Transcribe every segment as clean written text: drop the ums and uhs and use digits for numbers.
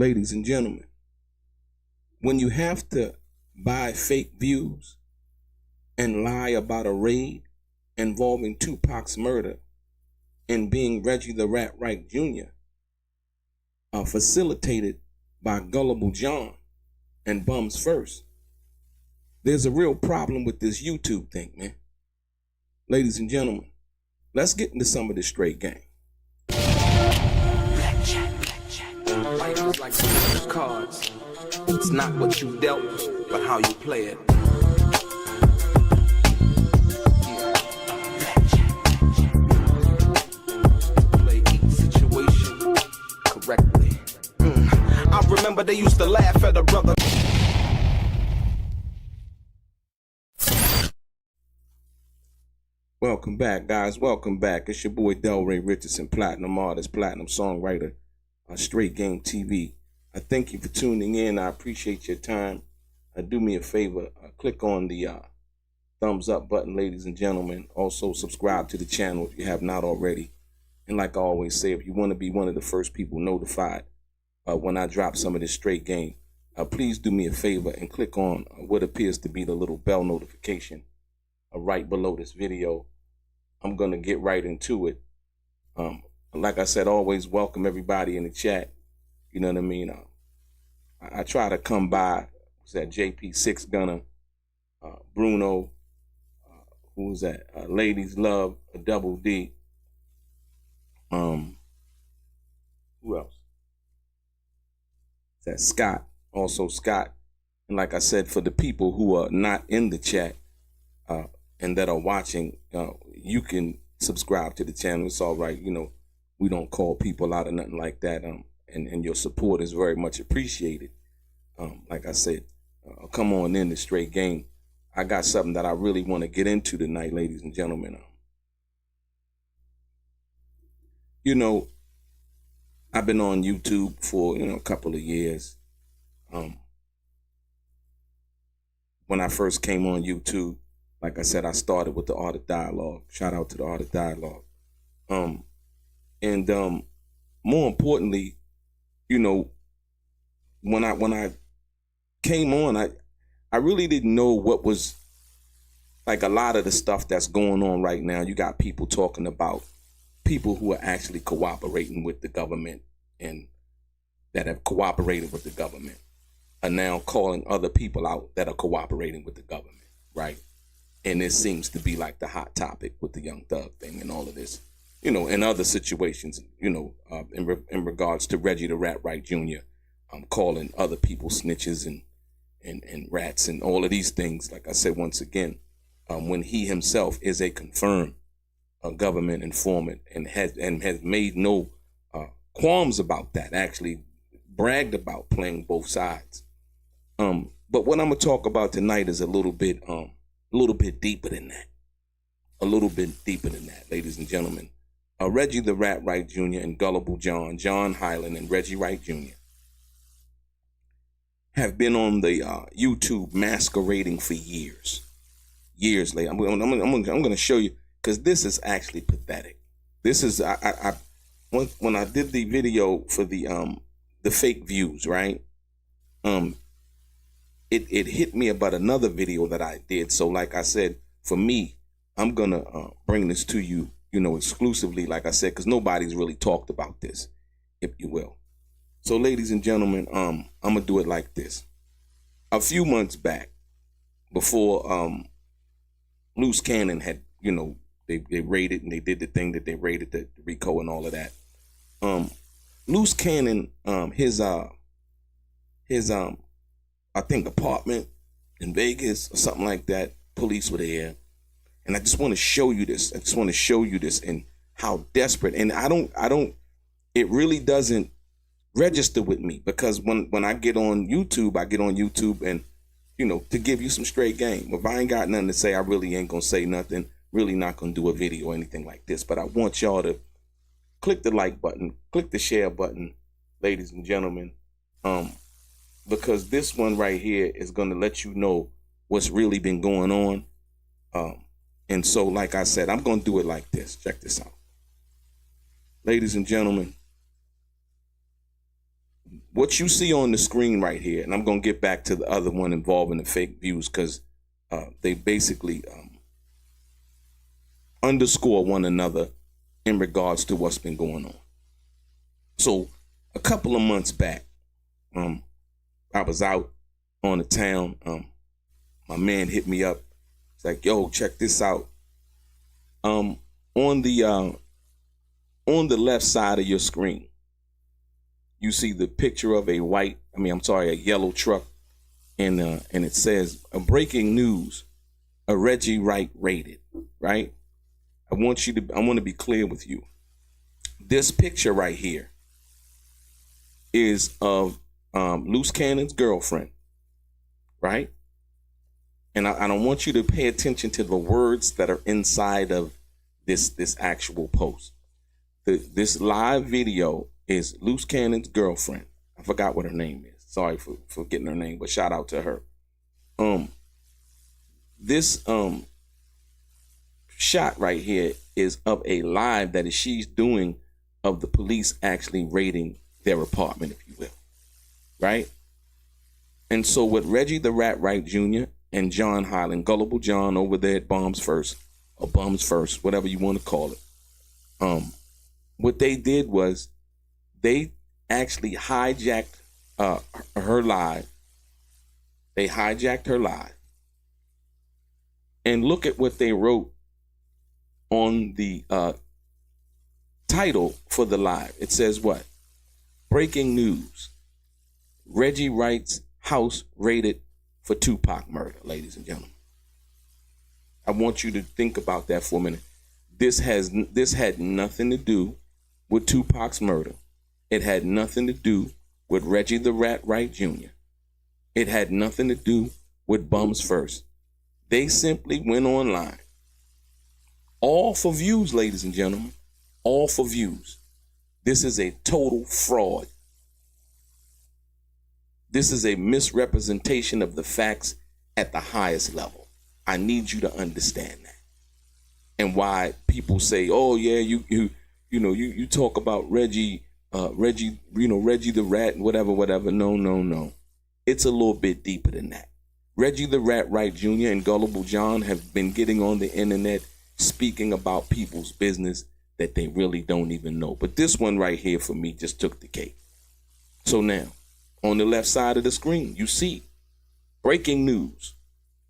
ladies and gentlemen, when you have to buy fake views and lie about a raid involving Tupac's murder and being Reggie the Rat Wright Jr., facilitated by Gullible John and Bomb1st's, there's a real problem with this YouTube thing, man. Ladies and gentlemen, let's get into some of this straight game. Life is like some cards. It's not what you dealt, but how you play it. Play each situation correctly. I remember they used to laugh at a brother. Welcome back, guys. Welcome back. It's your boy DELRAY Richardson, platinum artist, platinum songwriter, Straight Game TV. I thank you for tuning in. I appreciate your time. Do me a favor, click on the thumbs up button, ladies and gentlemen. Also, subscribe to the channel if you have not already. And like I always say, if you want to be one of the first people notified when I drop some of this straight game, please do me a favor and click on what appears to be the little bell notification right below this video. I'm going to get right into it. Like I said, always welcome everybody in the chat. You know what I mean? I try to come by, who's that, JP Six Gunner, Bruno, who was that, Ladies Love, Double D. Who else? Is that Scott, also Scott. And like I said, for the people who are not in the chat and that are watching, you can subscribe to the channel. It's all right. You know, we don't call people out or nothing like that. And your support is very much appreciated. Like I said, come on in the straight game. I got something that I really want to get into tonight, ladies and gentlemen. You know, I've been on YouTube for, a couple of years. When I first came on YouTube, like I said, I started with the Art of Dialogue. Shout out to the Art of Dialogue. More importantly, when I came on, I really didn't know what was, like, a lot of the stuff that's going on right now. You got people talking about people who are actually cooperating with the government and that have cooperated with the government are now calling other people out that are cooperating with the government, right? And this seems to be like the hot topic with the Young Thug thing and all of this, in other situations, in regards to Reggie the Rat Wright Jr., calling other people snitches and rats and all of these things. Like I said, once again, when he himself is a confirmed government informant and has made no qualms about that, actually bragged about playing both sides. But what I'm gonna talk about tonight is a little bit deeper than that. A little bit deeper than that, ladies and gentlemen. Reggie the Rat Wright Jr. and Gullible John, John Highland and Reggie Wright Jr. have been on the YouTube masquerading for years. Years later. I'm going to show you, because this is actually pathetic. This is, when I did the video for the fake views, right? It hit me about another video that I did. So like I said, for me, I'm going to bring this to you, exclusively, like I said, because nobody's really talked about this, if you will. So ladies and gentlemen, I'm going to do it like this. A few months back, before Loose Cannon had, they raided and they did the thing that they raided, the RICO and all of that. Loose Cannon, his I think apartment in Vegas or something like that, police were there. And I just want to show you this. I just want to show you this and how desperate. And it really doesn't register with me, because when I get on YouTube, and, to give you some straight game. If I ain't got nothing to say, I really ain't going to say nothing, really not going to do a video or anything like this. But I want y'all to click the like button, click the share button, ladies and gentlemen, because this one right here is going to let you know what's really been going on. And so, like I said, I'm going to do it like this. Check this out. Ladies and gentlemen, what you see on the screen right here, and I'm going to get back to the other one involving the fake views because they basically underscore one another in regards to what's been going on. So a couple of months back, I was out on the town. My man hit me up. It's like, yo, check this out. On the left side of your screen, you see the picture of a yellow truck, and it says, breaking news, a Reggie Wright raided, right? I want to be clear with you. This picture right here is of Loose Cannon's girlfriend, right? And I don't want you to pay attention to the words that are inside of this actual post. This live video is Loose Cannon's girlfriend. I forgot what her name is. Sorry for getting her name, but shout out to her. This shot right here is of a live that she's doing of the police actually raiding their apartment, if you will, right? And so with Reggie the Rat Wright Jr. and John Highland, Gullible John over there at Bombs1st's, or Bums1st, whatever you want to call it, what they did was they actually hijacked her live. They hijacked her live. And look at what they wrote on the title for the live. It says what? Breaking news. Reggie Wright's house raided for Tupac murder, ladies and gentlemen. I want you to think about that for a minute. This had nothing to do with Tupac's murder. It had nothing to do with Reggie the Rat Wright Jr. It had nothing to do with Bums1st. They simply went online. All for views, ladies and gentlemen. All for views. This is a total fraud. This is a misrepresentation of the facts at the highest level. I need you to understand that. And why people say, oh yeah, you talk about Reggie the Rat and whatever. No. It's a little bit deeper than that. Reggie the Rat Wright Jr. and Gullible John have been getting on the internet speaking about people's business that they really don't even know. But this one right here for me just took the cake. So now, on the left side of the screen, you see breaking news.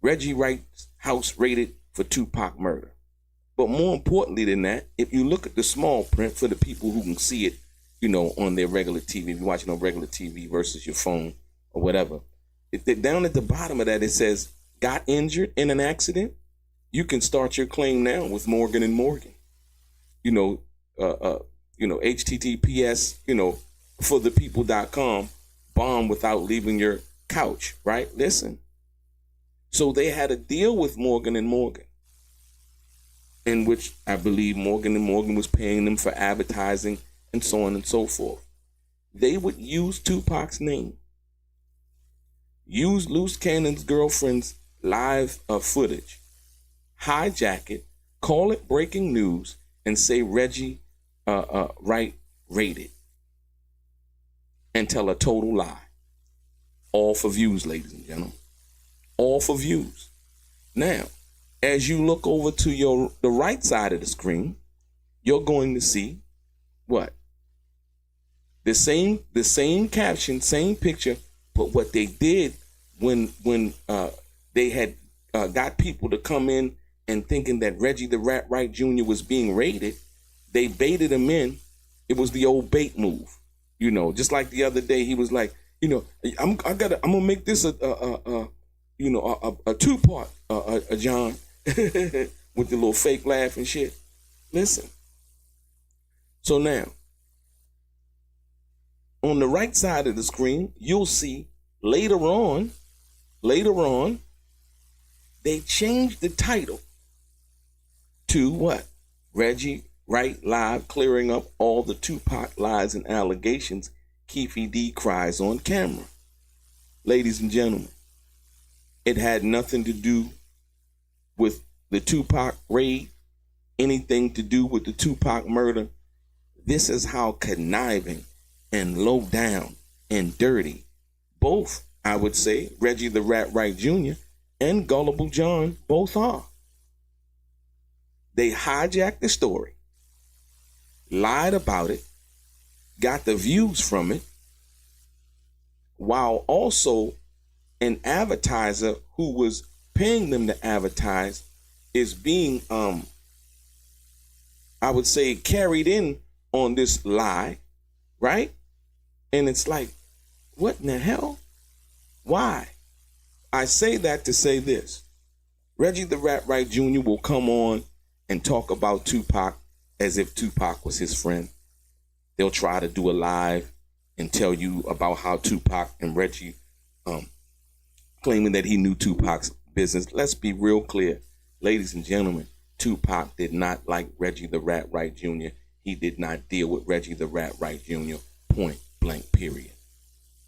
Reggie Wright's house raided for Tupac murder. But more importantly than that, if you look at the small print for the people who can see it, on their regular TV, if you're watching on regular TV versus your phone or whatever, down at the bottom of that, it says, got injured in an accident? You can start your claim now with Morgan & Morgan. HTTPS, forthepeople.com, bomb without leaving your couch, right? Listen. So they had a deal with Morgan & Morgan, in which I believe Morgan & Morgan was paying them for advertising and so on and so forth. They would use Tupac's name, use Loose Cannon's girlfriend's live footage, hijack it, call it breaking news, and say Reggie Wright raided, and tell a total lie. All for views, ladies and gentlemen. All for views. Now, as you look over to the right side of the screen, you're going to see what? The same caption, same picture, but what they did when they had got people to come in and thinking that Reggie the Rat Wright Jr. was being raided, they baited him in. It was the old bait move, just like the other day he was like, I'm gonna make this a two-part, John, with the little fake laugh and shit. Listen. So now, on the right side of the screen, you'll see later on, they changed the title to what? Reggie Wright Live, clearing up all the Tupac lies and allegations Keefe D cries on camera. Ladies and gentlemen, it had nothing to do with the Tupac raid, anything to do with the Tupac murder. This is how conniving and low down and dirty. Both, I would say, Reggie the Rat Wright Jr. and Gullible John both are. They hijacked the story, lied about it, got the views from it, while also an advertiser who was paying them to advertise is being, I would say, carried in on this lie, right? And it's like, what in the hell? Why? I say that to say this. Reggie the Rat Wright Jr. will come on and talk about Tupac as if Tupac was his friend. They'll try to do a live and tell you about how Tupac and Reggie claiming that he knew Tupac's business. Let's be real clear, ladies and gentlemen. Tupac did not like Reggie the Rat Wright Jr. He did not deal with Reggie the Rat Wright Jr. Point blank, period.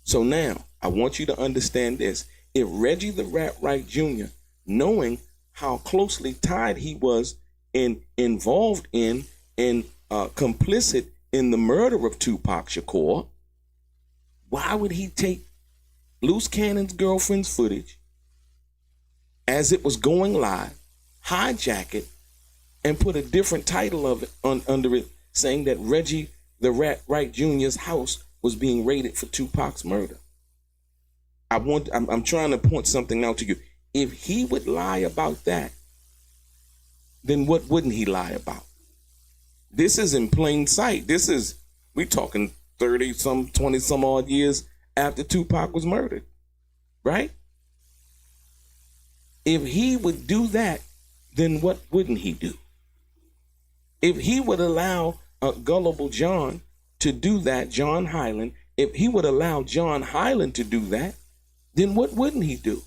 So now, I want you to understand this. If Reggie the Rat Wright Jr., knowing how closely tied he was involved in and complicit in the murder of Tupac Shakur, why would he take Loose Cannon's girlfriend's footage as it was going live, hijack it, and put a different title of it under it, saying that Reggie the Rat Wright Jr.'s house was being raided for Tupac's murder? I'm trying to point something out to you. If he would lie about that, then what wouldn't he lie about? This is in plain sight. We talking 20 some odd years after Tupac was murdered, right? If he would do that, then what wouldn't he do? If he would allow Gullible John to do that, John Hyland, if he would allow John Hyland to do that, then what wouldn't he do?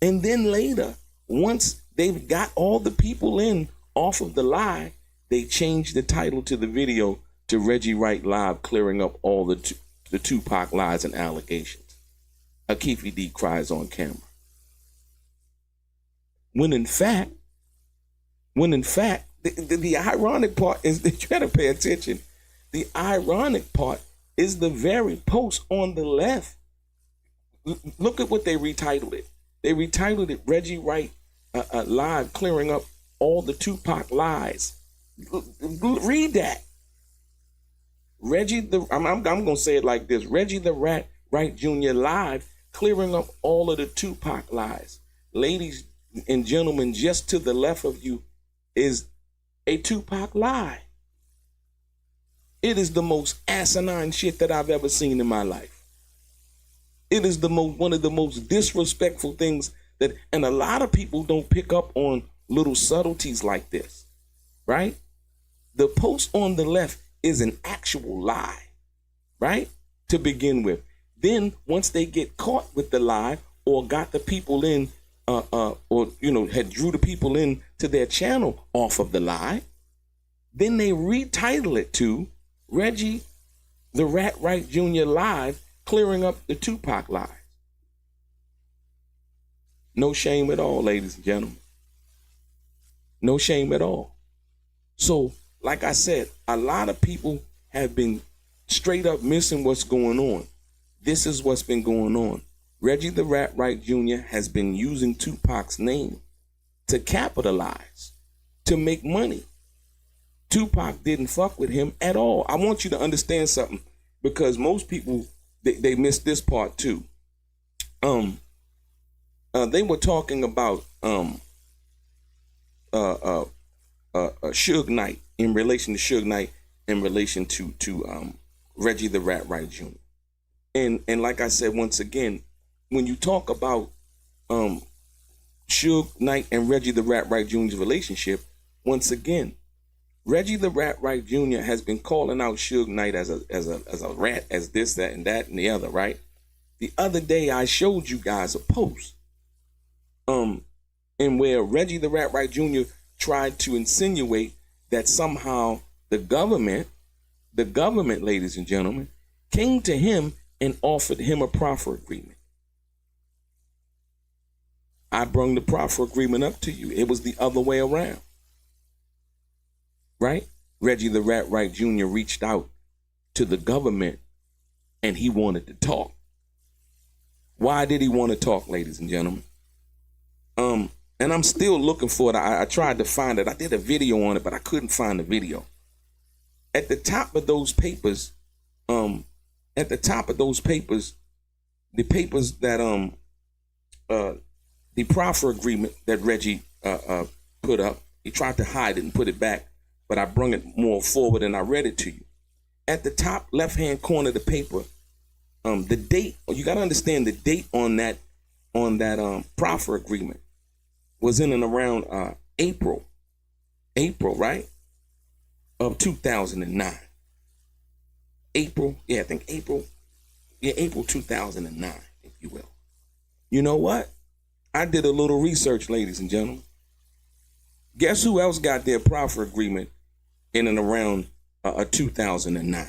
And then later, once they've got all the people in off of the lie, they changed the title to the video to Reggie Wright Live, clearing up all the Tupac lies and allegations. Akifi D cries on camera. When in fact, the ironic part is that you gotta pay attention. The ironic part is the very post on the left. Look at what they retitled it. They retitled it Reggie Wright Live, clearing up all the Tupac lies. Read that. I'm gonna say it like this: Reggie the Rat Wright Jr. Live, clearing up all of the Tupac lies. Ladies and gentlemen, just to the left of you is a Tupac lie. It is the most asinine shit that I've ever seen in my life. It is one of the most disrespectful things that, and a lot of people don't pick up on little subtleties like this, right? The post on the left is an actual lie, right? To begin with. Then once they get caught with the lie or got the people in, had drew the people in to their channel off of the lie, then they retitle it to Reggie the Rat Wright Jr. Live, clearing up the Tupac lies. No shame at all, ladies and gentlemen. No shame at all. So, like I said, a lot of people have been straight up missing what's going on. This is what's been going on. Reggie the Rat Wright Jr. has been using Tupac's name to capitalize, to make money. Tupac didn't fuck with him at all. I want you to understand something, because most people, they miss this part too. They were talking about Suge Knight, in relation to Suge Knight, in relation to Reggie the Rat Wright Jr. And like I said, once again, when you talk about Suge Knight and Reggie the Rat Wright Jr.'s relationship, once again, Reggie the Rat Wright Jr. has been calling out Suge Knight as a rat, as this, that, and that, and the other, right? The other day I showed you guys a post in where Reggie the Rat Wright Jr. tried to insinuate that somehow the government, ladies and gentlemen, came to him and offered him a proffer agreement. I brung the proffer agreement up to you. It was the other way around. Right? Reggie the Rat Wright Jr. reached out to the government and he wanted to talk. Why did he want to talk, ladies and gentlemen? And I'm still looking for it. I tried to find it. I did a video on it, but I couldn't find the video. At the top of those papers, the papers that the proffer agreement that Reggie put up, he tried to hide it and put it back, but I brung it more forward and I read it to you. At the top left-hand corner of the paper, the date, you got to understand the date on that proffer agreement was in and around April, right, of 2009. April 2009, if you will. You know what? I did a little research, ladies and gentlemen. Guess who else got their proffer agreement in and around 2009?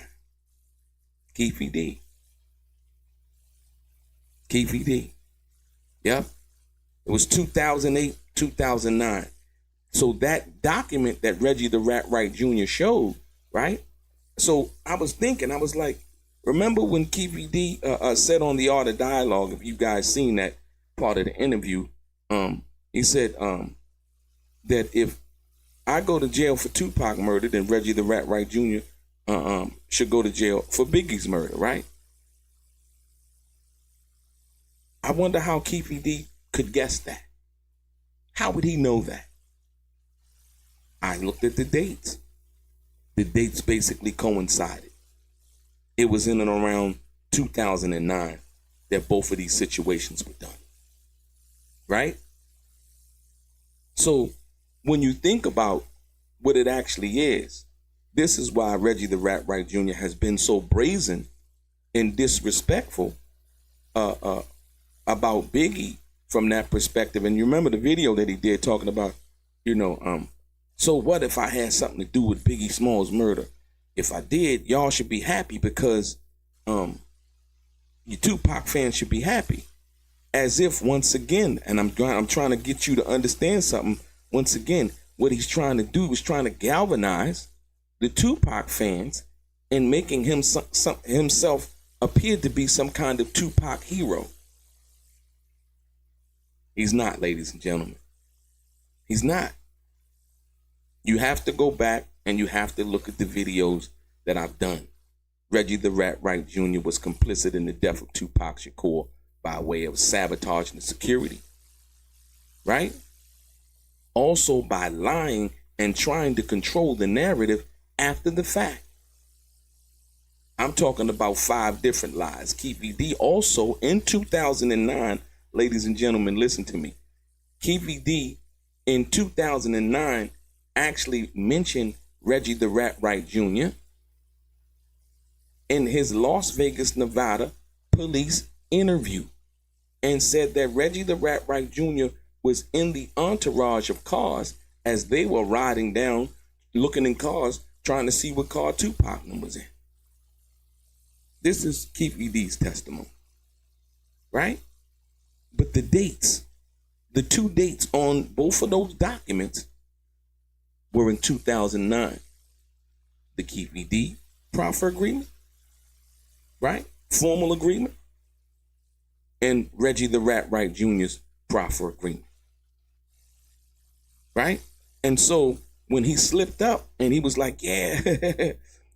Keefy D. Keefy D. Yep. It was 2008, 2009. So that document that Reggie the Wright Jr. showed, right? So I was thinking, I was like, remember when Keefy D said on the Art of Dialogue, if you guys seen that part of the interview, he said that if I go to jail for Tupac murder, then Reggie the Wright Jr. Should go to jail for Biggie's murder, right? I wonder how Keefy D could guess that. How would he know that? I looked at the dates. The dates basically coincided. It was in and around 2009 that both of these situations were done. Right? So when you think about what it actually is, this is why Reggie the Wright Jr. has been so brazen and disrespectful about Biggie from that perspective. And you remember the video that he did talking about, so what if I had something to do with Biggie Small's murder? If I did, y'all should be happy because you Tupac fans should be happy. As if, once again, and I'm trying to get you to understand something, once again, what he's trying to do is trying to galvanize the Tupac fans and making himself appear to be some kind of Tupac hero. He's not, ladies and gentlemen. He's not. You have to go back and you have to look at the videos that I've done. Reggie the Wright Jr. was complicit in the death of Tupac Shakur by way of sabotaging the security. Right? Also by lying and trying to control the narrative after the fact. I'm talking about 5 different lies. Keefy D also in 2009, ladies and gentlemen, listen to me. Keefy D in 2009 actually mentioned Reggie the Wright Jr. in his Las Vegas, Nevada police interview and said that Reggie the Wright Jr. was in the entourage of cars as they were riding down, looking in cars, trying to see what car Tupac was in. This is Keefy D's testimony, right? But the dates, the 2 dates on both of those documents were in 2009. The Keefy D proffer agreement, right? Formal agreement. And Reggie the Wright Jr.'s proffer agreement. Right? And so when he slipped up and he was like, yeah,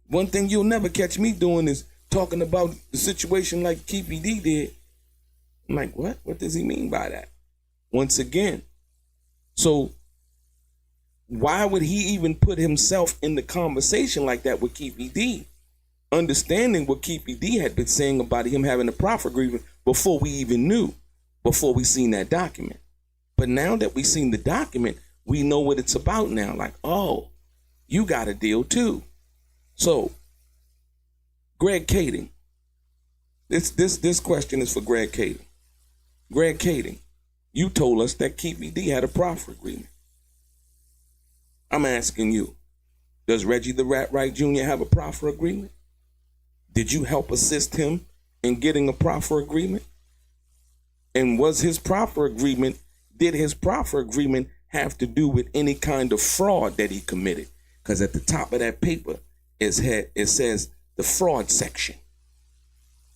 one thing you'll never catch me doing is talking about the situation like Keefy D did. I'm like, what? What does he mean by that? Once again. So why would he even put himself in the conversation like that with Keefy D? Understanding what Keefy D had been saying about him having a proffer agreement before we even knew, before we seen that document. But now that we seen the document, we know what it's about now. Like, oh, you got a deal too. So, Greg Kading. This question is for Greg Kading. Greg Kading, you told us that Keefy D had a proffer agreement. I'm asking you, does Reggie the Wright Jr. have a proffer agreement? Did you help assist him in getting a proffer agreement? And was his proffer agreement, did his proffer agreement have to do with any kind of fraud that he committed? Because at the top of that paper, it says the fraud section.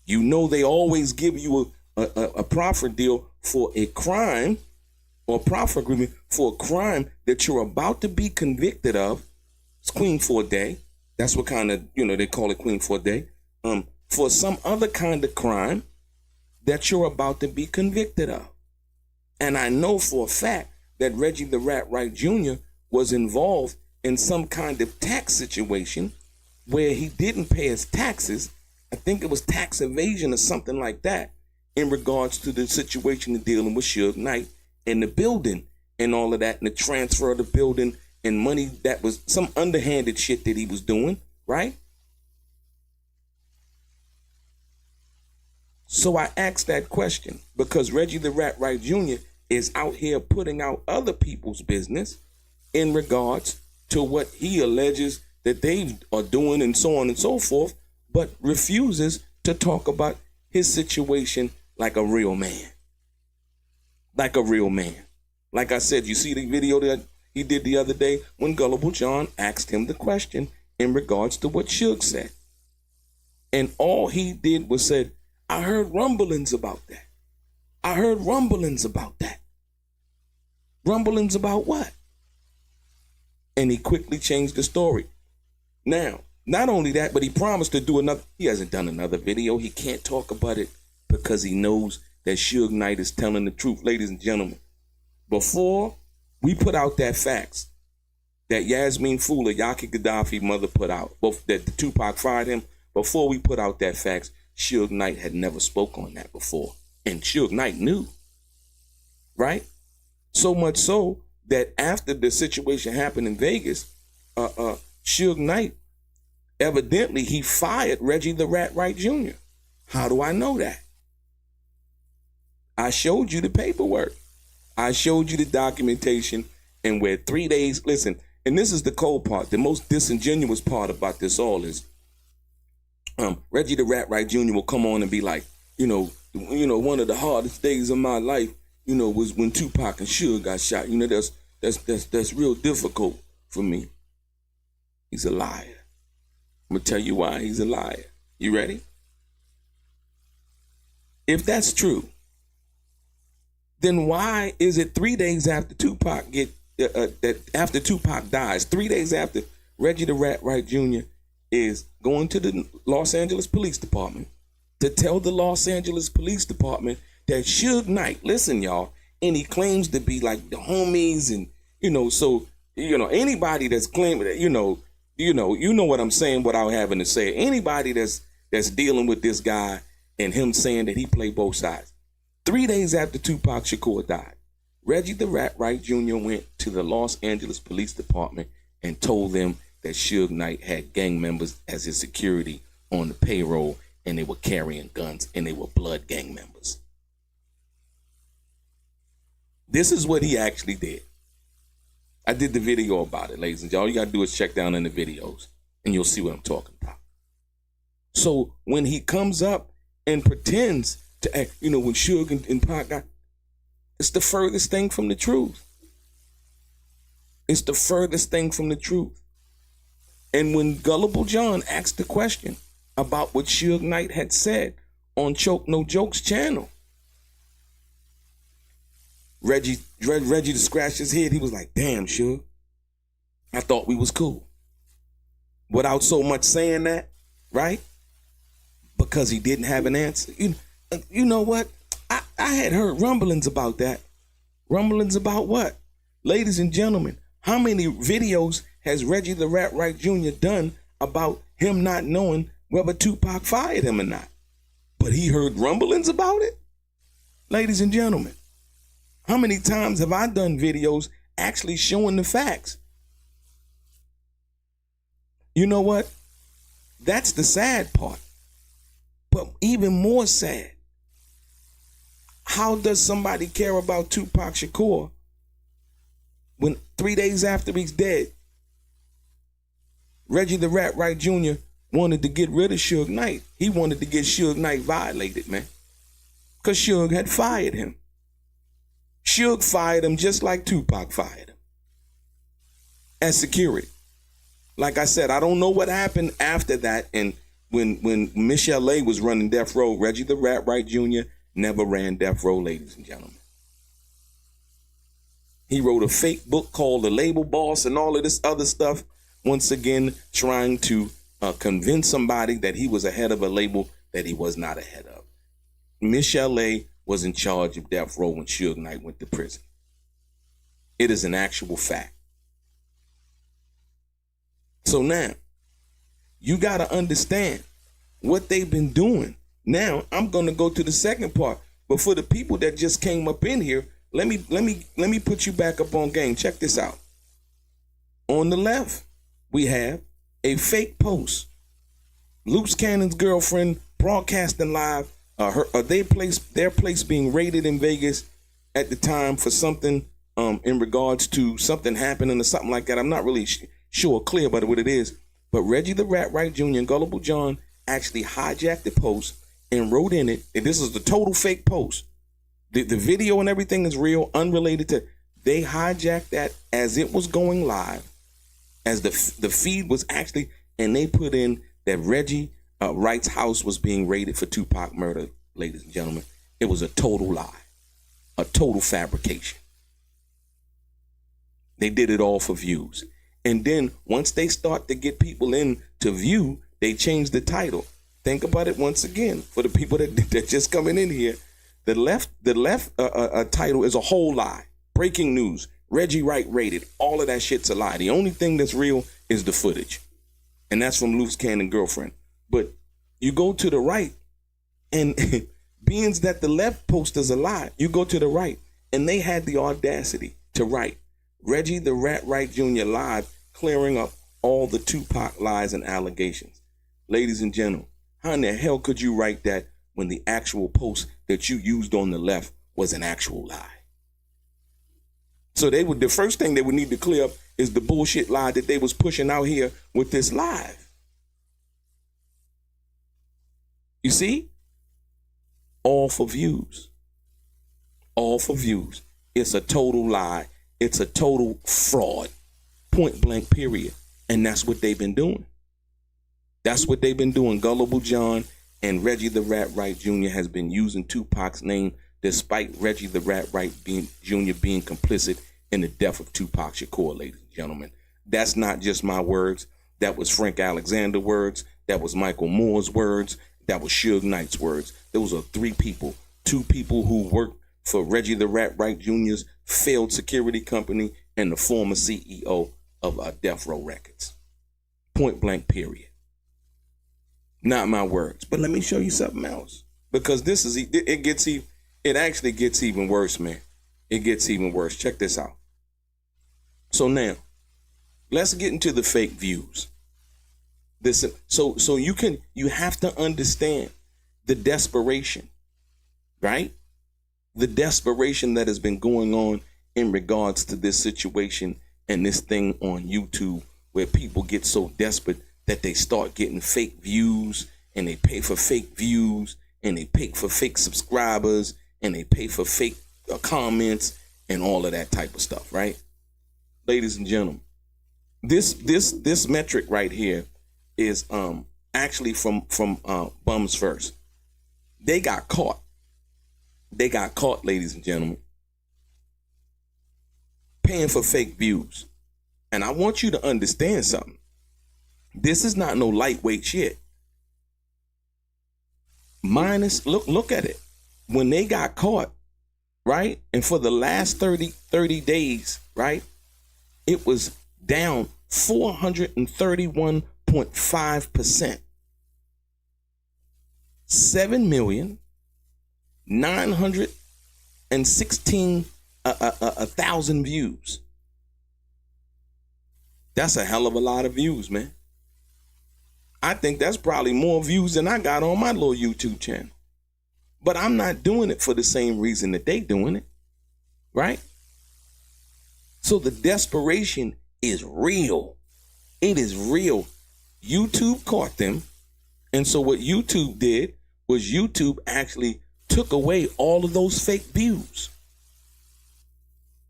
You know they always give you a proffer deal for a crime or proffer agreement for a crime that you're about to be convicted of. It's Queen for a day. That's what kind of, they call it Queen for a day. For some other kind of crime that you're about to be convicted of. And I know for a fact that Reggie the Rat Wright Jr. was involved in some kind of tax situation where he didn't pay his taxes. I think it was tax evasion or something like that in regards to the situation of dealing with Suge Knight and the building and all of that and the transfer of the building and money that was some underhanded shit that he was doing, right? So I asked that question because Reggie the Rat Wright Jr. is out here putting out other people's business in regards to what he alleges that they are doing and so on and so forth, but refuses to talk about his situation like a real man. Like a real man. Like I said, you see the video that he did the other day when Gullible John asked him the question in regards to what Suge said. And all he did was said, I heard rumblings about that. I heard rumblings about that. Rumblings about what? And he quickly changed the story. Now, not only that, but he promised to do another. He hasn't done another video. He can't talk about it because he knows that Suge Knight is telling the truth. Ladies and gentlemen, before we put out that fax that Yasmin Fula, Yaki Gaddafi mother put out, that the Tupac fired him, before we put out that fax, Suge Knight had never spoke on that before. And Suge Knight knew, right? So much so that after the situation happened in Vegas, Suge Knight, evidently he fired Reggie the Rat Wright Jr. How do I know that? I showed you the paperwork. I showed you the documentation, and where 3 days, listen, and this is the cold part, the most disingenuous part about this all is, Reggie the Rat Wright Jr. will come on and be like, one of the hardest days of my life, was when Tupac and Suge got shot. That's real difficult for me. He's a liar. I'm gonna tell you why he's a liar. You ready? If that's true, then why is it 3 days after Tupac after Tupac dies, 3 days after Reggie the Rat Wright Jr. is going to the Los Angeles Police Department to tell the Los Angeles Police Department that Suge Knight, listen, y'all, and he claims to be like the homies and, anybody that's claiming that, you know what I'm saying without having to say it. Anybody that's dealing with this guy and him saying that he played both sides. 3 days after Tupac Shakur died, Reggie the Rat Wright Jr. went to the Los Angeles Police Department and told them that Suge Knight had gang members as his security on the payroll, and they were carrying guns, and they were blood gang members. This is what he actually did. I did the video about it, ladies and gentlemen. All you got to do is check down in the videos, and you'll see what I'm talking about. So when he comes up and pretends to act, when Suge and Pac got, it's the furthest thing from the truth. It's the furthest thing from the truth. And when Gullible John asked the question about what Suge Knight had said on Choke No Joke's channel, Reggie to scratch his head, he was like, damn, Suge, I thought we was cool. Without so much saying that, right? Because he didn't have an answer. You know what? I had heard rumblings about that. Rumblings about what? Ladies and gentlemen, how many videos has Reggie the Rat Wright Jr. done about him not knowing whether Tupac fired him or not? But he heard rumblings about it? Ladies and gentlemen, how many times have I done videos actually showing the facts? You know what? That's the sad part. But even more sad, how does somebody care about Tupac Shakur when 3 days after he's dead, Reggie the Rat Wright Jr. wanted to get rid of Suge Knight? He wanted to get Suge Knight violated, man, because Suge had fired him. Suge fired him just like Tupac fired him as security. Like I said, I don't know what happened after that and when Michelle A was running Death Row, Reggie the Rat Wright Jr. never ran Death Row, ladies and gentlemen. He wrote a fake book called The Label Boss and all of this other stuff, once again trying to convince somebody that he was ahead of a label that he was not ahead of. Michelle A was in charge of Death Row when Suge Knight went to prison. It is an actual fact. So now, you got to understand what they've been doing. Now, I'm going to go to the second part. But for the people that just came up in here, let me put you back up on game. Check this out. On the left, we have a fake post. Loose Cannon's girlfriend broadcasting live their place being raided in Vegas at the time for something in regards to something happening or something like that. I'm not really sure clear about what it is. But Reggie the Rat Wright Jr. and Gullible John actually hijacked the post and wrote in it, and this is the total fake post. The video and everything is real, unrelated to. They hijacked that as it was going live, as the feed was actually, and they put in that Reggie Wright's house was being raided for Tupac murder, ladies and gentlemen. It was a total lie, a total fabrication. They did it all for views. And then once they start to get people in to view, they change the title. Think about it once again for the people that just coming in here. The left title is a whole lie. Breaking news. Reggie Wright raided. All of that shit's a lie. The only thing that's real is the footage. And that's from Loose Cannon girlfriend. But you go to the right, and being that the left post is a lie, you go to the right, and they had the audacity to write Reggie the Rat Wright Jr. live, clearing up all the Tupac lies and allegations. Ladies and gentlemen, how in the hell could you write that when the actual post that you used on the left was an actual lie? So the first thing they would need to clear up is the bullshit lie that they was pushing out here with this live. You see? All for views. All for views. It's a total lie. It's a total fraud. Point blank, period. And that's what they've been doing. That's what they've been doing. Gullible John and Reggie the Rat Wright Jr. has been using Tupac's name despite Reggie the Rat Wright Jr. being complicit in the death of Tupac Shakur, ladies and gentlemen. That's not just my words. That was Frank Alexander's words. That was Michael Moore's words. That was Suge Knight's words. Those are three people. Two people who worked for Reggie the Rat Wright Jr.'s failed security company and the former CEO of Death Row Records. Point blank, period. Not my words. But let me show you something else. Because it actually gets even worse, man. It gets even worse. Check this out. So now, let's get into the fake views. So you have to understand the desperation, right? The desperation that has been going on in regards to this situation and this thing on YouTube, where people get so desperate that they start getting fake views, and they pay for fake views, and they pay for fake subscribers, and they pay for fake comments and all of that type of stuff, right? Ladies and gentlemen, this metric right here is actually from Bomb1st's. They got caught. They got caught, ladies and gentlemen, paying for fake views. And I want you to understand something. This is not no lightweight shit. Look at it. When they got caught, right? And for the last 30 days, right? It was down 431.5%. 7,916,000 views. That's a hell of a lot of views, man. I think that's probably more views than I got on my little YouTube channel. But I'm not doing it for the same reason that they doing it, right? So the desperation is real. It is real. YouTube caught them. And so what YouTube did was YouTube actually took away all of those fake views.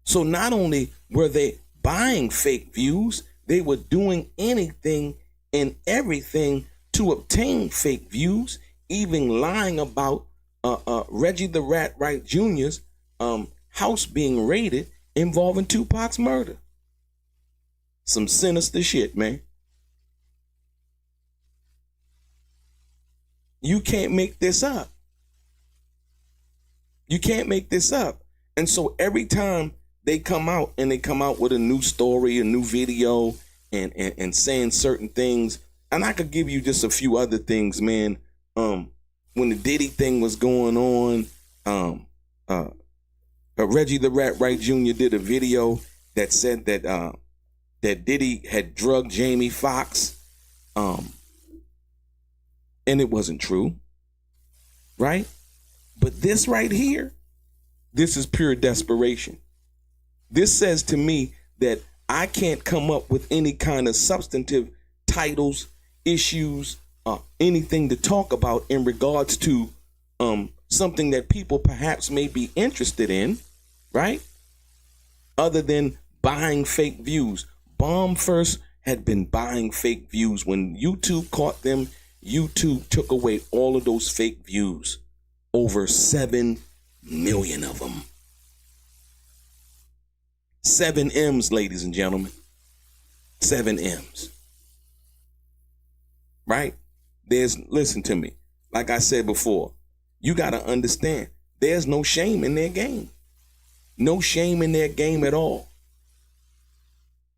So not only were they buying fake views, they were doing anything and everything to obtain fake views, even lying about Reggie the Rat Wright Jr.'s house being raided involving Tupac's murder. Some sinister shit, man. You can't make this up. You can't make this up. And so every time they come out with a new story, a new video, and saying certain things, and I could give you just a few other things, man. When the Diddy thing was going on, Reggie the Rat Wright Jr. did a video that said that that Diddy had drugged Jamie Foxx, and it wasn't true, right? But this right here, this is pure desperation. This says to me that I can't come up with any kind of substantive titles, issues, anything to talk about in regards to something that people perhaps may be interested in, right? Other than buying fake views. Bomb1st had been buying fake views. When YouTube caught them, YouTube took away all of those fake views. Over 7 million of them. 7 M's, ladies and gentlemen. 7 M's. Right? Listen to me. Like I said before, you got to understand, there's no shame in their game. No shame in their game at all.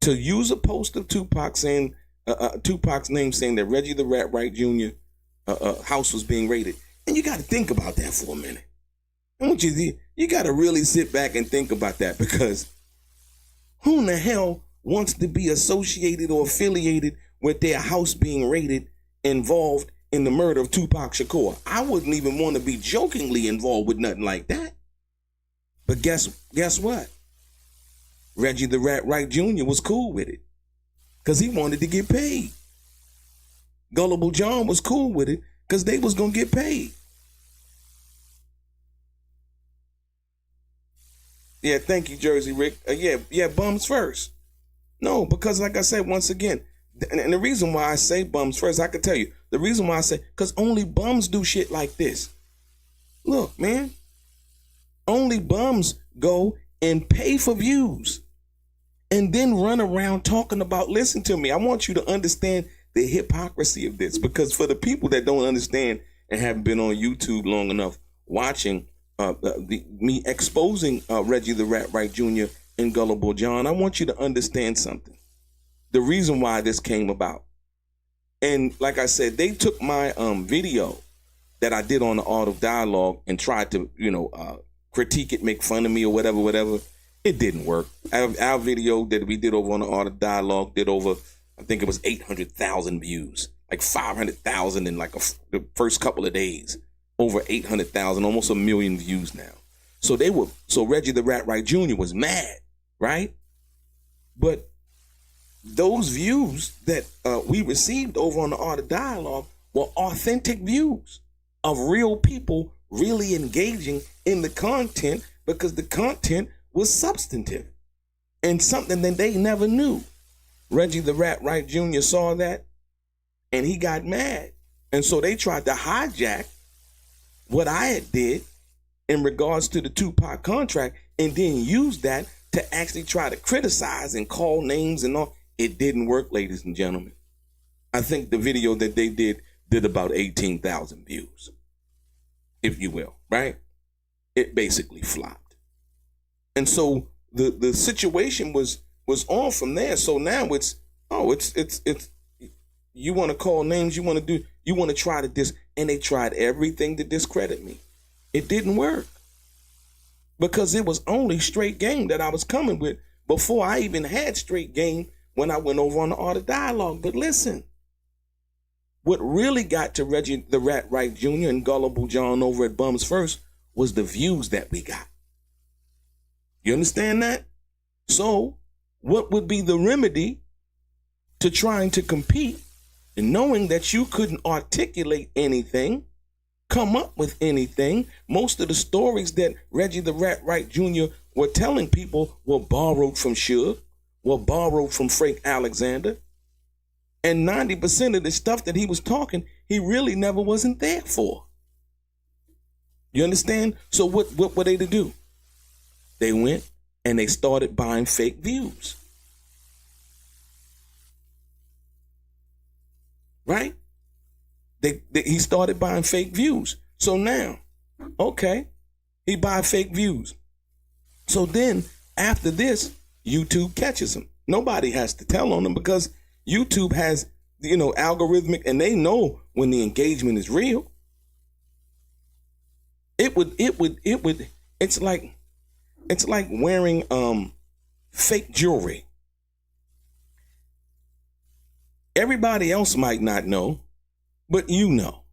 To use a post of Tupac saying, Tupac's name saying that Reggie the Rat Wright Jr. House was being raided. And you got to think about that for a minute. I want you got to really sit back and think about that, because who in the hell wants to be associated or affiliated with their house being raided, involved in the murder of Tupac Shakur? I wouldn't even want to be jokingly involved with nothing like that. But guess what? Reggie the Rat Wright Jr. was cool with it because he wanted to get paid. Gullible John was cool with it because they was going to get paid. Yeah, thank you, Jersey Rick. Yeah, bums first. No, because like I said, once again, and the reason why I say bums first, I can tell you. The reason why I say, because only bums do shit like this. Look, man, only bums go and pay for views and then run around talking about, listen to me, I want you to understand the hypocrisy of this, because for the people that don't understand and haven't been on YouTube long enough watching me exposing Reggie the Rat Wright Jr. and Gullible John, I want you to understand something. The reason why this came about. And like I said, they took my video that I did on the Art of Dialogue and tried to, critique it, make fun of me or whatever. It didn't work. Our video that we did over on the Art of Dialogue did over, I think it was 800,000 views, like 500,000 in like the first couple of days, over 800,000, almost 1 million views now. So Reggie the Rat Wright Jr. was mad, right? But those views that we received over on the Art of Dialogue were authentic views of real people really engaging in the content, because the content was substantive and something that they never knew. Reggie the Rat Wright Jr. saw that and he got mad. And so they tried to hijack what I had did in regards to the Tupac contract and then use that to actually try to criticize and call names and all. It didn't work, ladies and gentlemen. I think the video that they did about 18,000 views, if you will, right? It basically flopped. And so the situation was on from there. So now it's you want to call names, you want to try to dis, and they tried everything to discredit me. It didn't work, because it was only straight game that I was coming with before I even had straight game when I went over on the Art of Dialogue. But listen, what really got to Reggie the Rat Wright Jr. and Gullible John over at Bums1st was the views that we got. You understand that? So what would be the remedy to trying to compete and knowing that you couldn't articulate anything, come up with anything? Most of the stories that Reggie the Rat Wright Jr. were telling people were borrowed from Suge, were borrowed from Frank Alexander. And 90% of the stuff that he was talking, he really never wasn't there for. You understand? So what were they to do? They went and they started buying fake views. Right? He started buying fake views. So now, okay, he buy fake views. So then after this, YouTube catches him. Nobody has to tell on him because YouTube has, algorithmic, and they know when the engagement is real. It's like wearing fake jewelry. Everybody else might not know, but you know.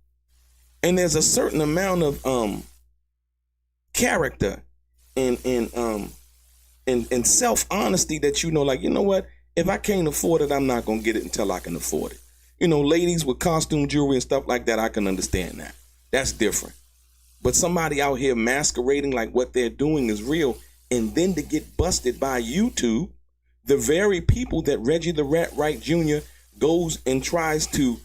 And there's a certain amount of character and self-honesty that like, you know what? If I can't afford it, I'm not gonna get it until I can afford it. Ladies with costume jewelry and stuff like that, I can understand that. That's different. But somebody out here masquerading like what they're doing is real, and then to get busted by YouTube, the very people that Reggie the Wright Jr. goes and tries to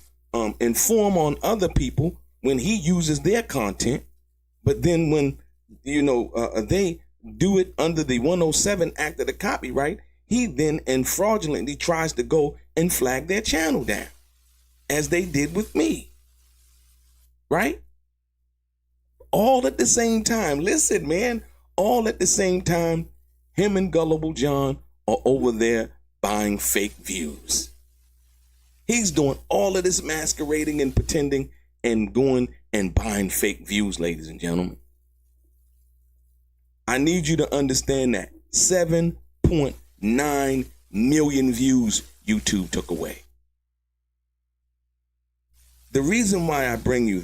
inform on other people when he uses their content, but then when they do it under the 107 Act of the Copyright, he then and fraudulently tries to go and flag their channel down, as they did with me. Right? All at the same time. Listen, man, all at the same time, him and Gullible John are over there buying fake views. He's doing all of this masquerading and pretending and going and buying fake views, ladies and gentlemen. I need you to understand that 7.9 million views YouTube took away. The reason why I bring you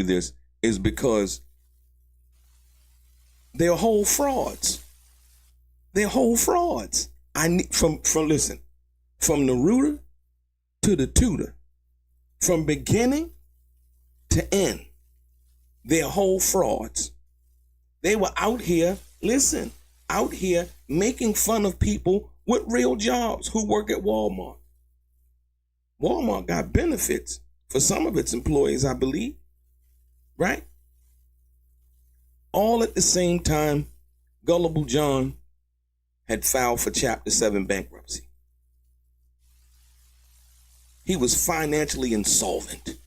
this is because they're whole frauds. They're whole frauds. I need from the rooter to the tutor, from beginning to end, they're whole frauds. They were out here making fun of people with real jobs who work at Walmart. Walmart got benefits for some of its employees, I believe, right? All at the same time, Gullible John had filed for Chapter 7 bankruptcy. He was financially insolvent,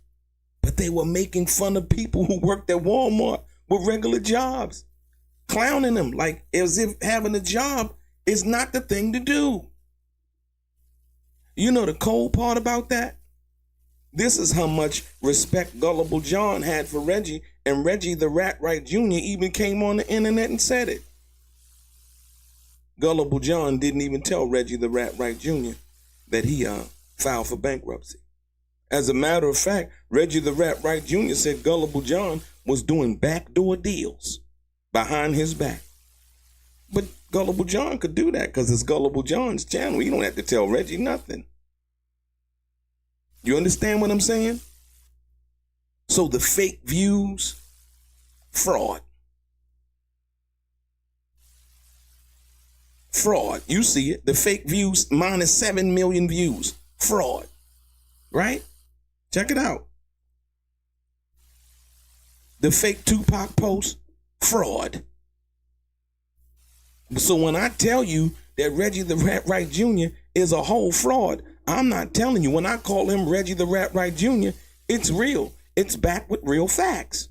but they were making fun of people who worked at Walmart with regular jobs, clowning them like as if having a job is not the thing to do. You know the cold part about that? This is how much respect Gullible John had for Reggie, and Reggie the Wright Jr. even came on the internet and said it. Gullible John didn't even tell Reggie the Wright Jr. that he filed for bankruptcy. As a matter of fact, Reggie the Wright Jr. said Gullible John was doing backdoor deals behind his back. But Gullible John could do that because it's Gullible John's channel. He don't have to tell Reggie nothing. You understand what I'm saying? So the fake views, fraud. Fraud. You see it. The fake views, minus 7 million views. Fraud. Right? Check it out. The fake Tupac post, fraud. So when I tell you that Reggie the Wright Jr. is a whole fraud, I'm not telling you. When I call him Reggie the Wright Jr., it's real. It's backed with real facts.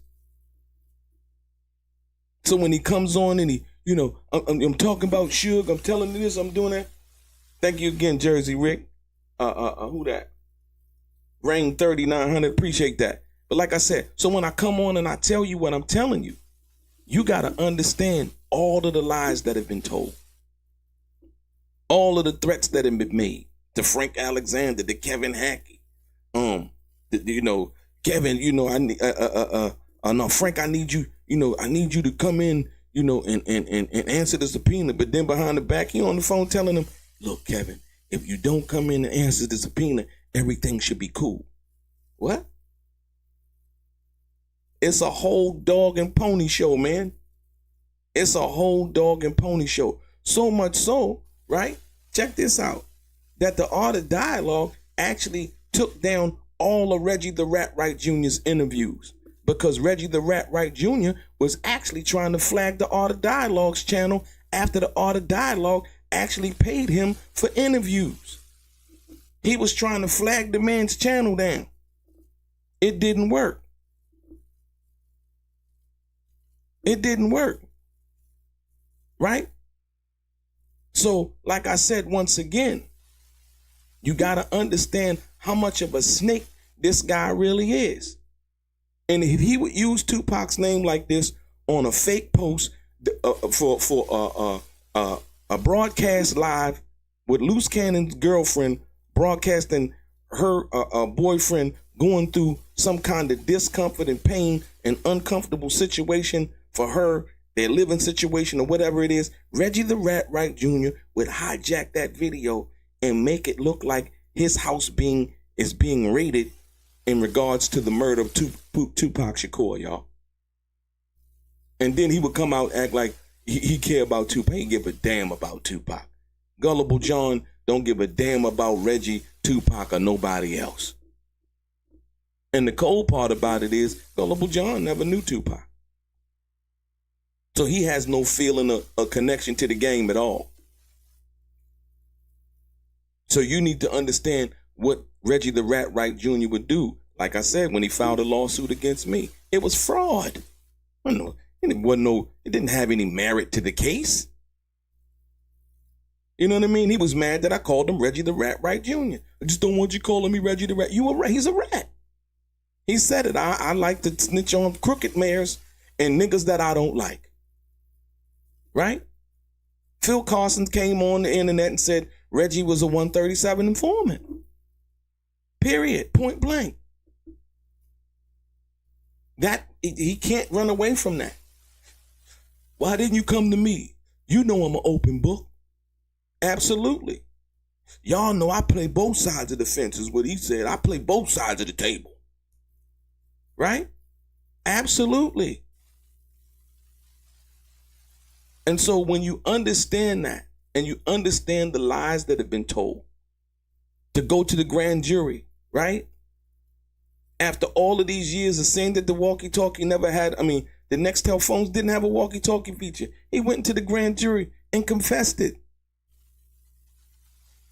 So when he comes on and I'm talking about Suge, I'm telling you this, I'm doing that. Thank you again, Jersey Rick. Who that? Rain 3900, appreciate that. But like I said, so when I come on and I tell you what I'm telling you, you got to understand all of the lies that have been told. All of the threats that have been made to Frank Alexander, to Kevin Hackey. Kevin, I need, no, Frank, I need you, I need you to come in, and answer the subpoena. But then behind the back, he on the phone telling him, look, Kevin, if you don't come in and answer the subpoena, everything should be cool. What? It's a whole dog and pony show, man. It's a whole dog and pony show. So much so, right? Check this out. that the Art of Dialogue actually took down all of Reggie the Wright Jr.'s interviews, because Reggie the Wright Jr. was actually trying to flag the Art of Dialogue's channel after the Art of Dialogue actually paid him for interviews. He was trying to flag the man's channel down. It didn't work. It didn't work. Right? So, like I said, once again, you got to understand how much of a snake this guy really is. And if he would use Tupac's name like this on a fake post for a broadcast live with Loose Cannon's girlfriend broadcasting her boyfriend going through some kind of discomfort and pain and uncomfortable situation for her, their living situation or whatever it is, Reggie the Wright Jr. would hijack that video and make it look like his house is being raided in regards to the murder of Tupac Shakur, y'all. And then he would come out act like he care about Tupac. He give a damn about Tupac. Gullible John don't give a damn about Reggie, Tupac, or nobody else. And the cold part about it is Gullible John never knew Tupac. So he has no feeling of a connection to the game at all. So you need to understand what Reggie the Wright Jr. would do. Like I said, when he filed a lawsuit against me, it was fraud. It didn't have any merit to the case. You know what I mean? He was mad that I called him Reggie the Wright Jr. I just don't want you calling me Reggie the Rat. You a rat. He's a rat. He said it. I like to snitch on crooked mayors and niggas that I don't like. Right? Phil Carson came on the internet and said Reggie was a 137 informant. Period. Point blank. That he can't run away from that. Why didn't you come to me? You know I'm an open book. Absolutely. Y'all know I play both sides of the fence is what he said. I play both sides of the table. Right? Absolutely. And so when you understand that, and you understand the lies that have been told, to go to the grand jury, right? After all of these years of saying that the walkie-talkie never had, the Nextel phones didn't have a walkie-talkie feature. He went into the grand jury and confessed it.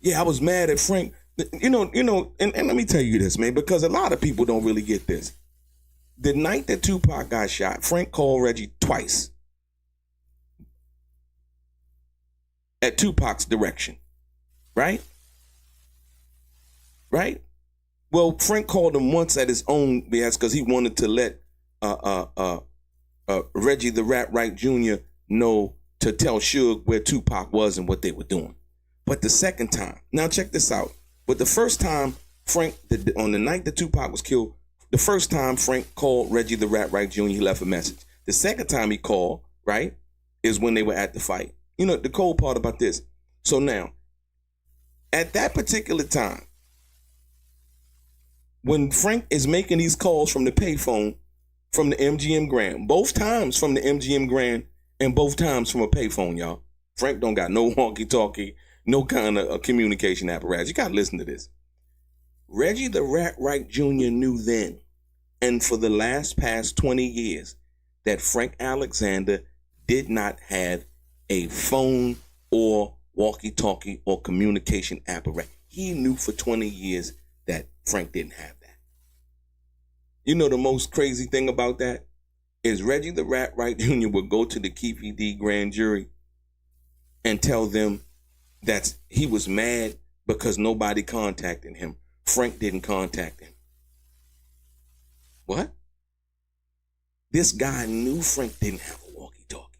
Yeah, I was mad at Frank. And let me tell you this, man, because a lot of people don't really get this. The night that Tupac got shot, Frank called Reggie twice at Tupac's direction, right? Right? Well, Frank called him once at his own behest because he wanted to let Reggie the Wright Jr. know to tell Suge where Tupac was and what they were doing. But the second time, now check this out. But the first time, Frank, on the night that Tupac was killed, the first time Frank called Reggie the Wright Jr., he left a message. The second time he called, right, is when they were at the fight. You know, the cold part about this. So now, at that particular time, when Frank is making these calls from the payphone, from the MGM Grand, both times from the MGM Grand and both times from a payphone, y'all. Frank don't got no walkie-talkie, no kind of communication apparatus. You got to listen to this. Reggie the Wright Jr. knew then, and for the past 20 years, that Frank Alexander did not have a phone or walkie-talkie or communication apparatus. He knew for 20 years that Frank didn't have that. You know the most crazy thing about that is Reggie the Wright Jr. would go to the Keefe D grand jury and tell them that he was mad because nobody contacted him. Frank didn't contact him. What? This guy knew Frank didn't have a walkie-talkie.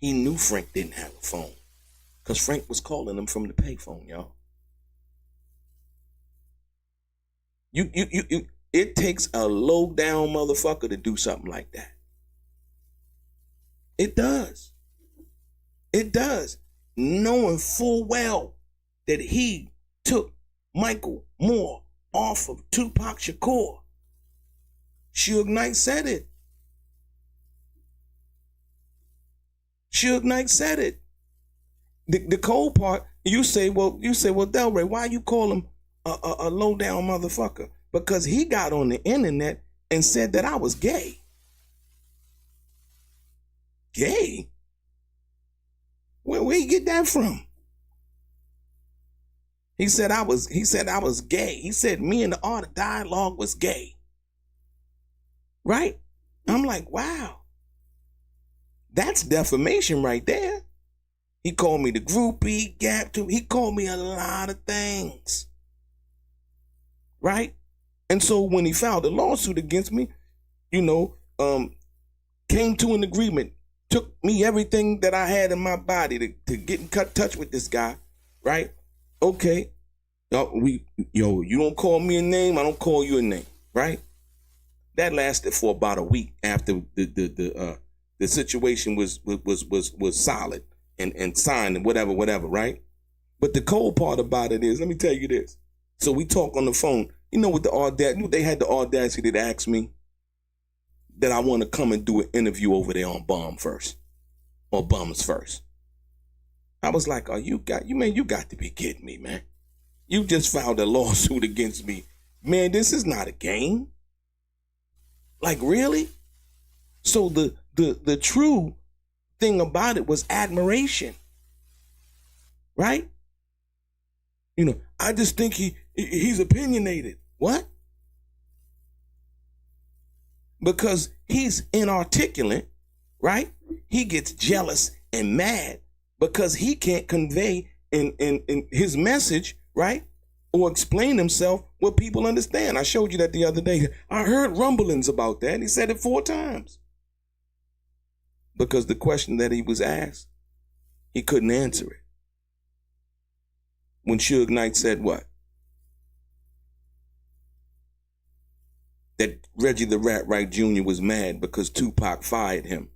He knew Frank didn't have a phone because Frank was calling him from the payphone, y'all. It takes a low-down motherfucker to do something like that. It does. It does. Knowing full well that he took Michael Moore off of Tupac Shakur. Suge Knight said it. Suge Knight said it. the cold part, you say, well, DELRAY, why you call him a low down motherfucker? Because he got on the internet and said that I was gay. Gay? Where you get that from? He said I was gay. He said me and the art of dialogue was gay. Right? I'm like, wow. That's defamation right there. He called me the groupie, gap tooth. He called me a lot of things. Right? And so when he filed a lawsuit against me, came to an agreement, took me everything that I had in my body to get in touch with this guy, right? Okay. You don't call me a name, I don't call you a name, right? That lasted for about a week after the situation was solid and signed and whatever, right? But the cold part about it is, let me tell you this. So we talk on the phone. You know what they had the audacity to ask me that I want to come and do an interview over there on Bomb1st's or Bomb1st's. I was like, you got to be kidding me, man. You just filed a lawsuit against me. Man, this is not a game. Like, really? So the true thing about it was admiration. Right? I just think he's opinionated. What? Because he's inarticulate, right? He gets jealous and mad because he can't convey in his message, right? Or explain himself what people understand. I showed you that the other day. I heard rumblings about that. He said it 4 times. Because the question that he was asked, he couldn't answer it. When Suge Knight said what? That Reggie the Wright Jr. was mad because Tupac fired him.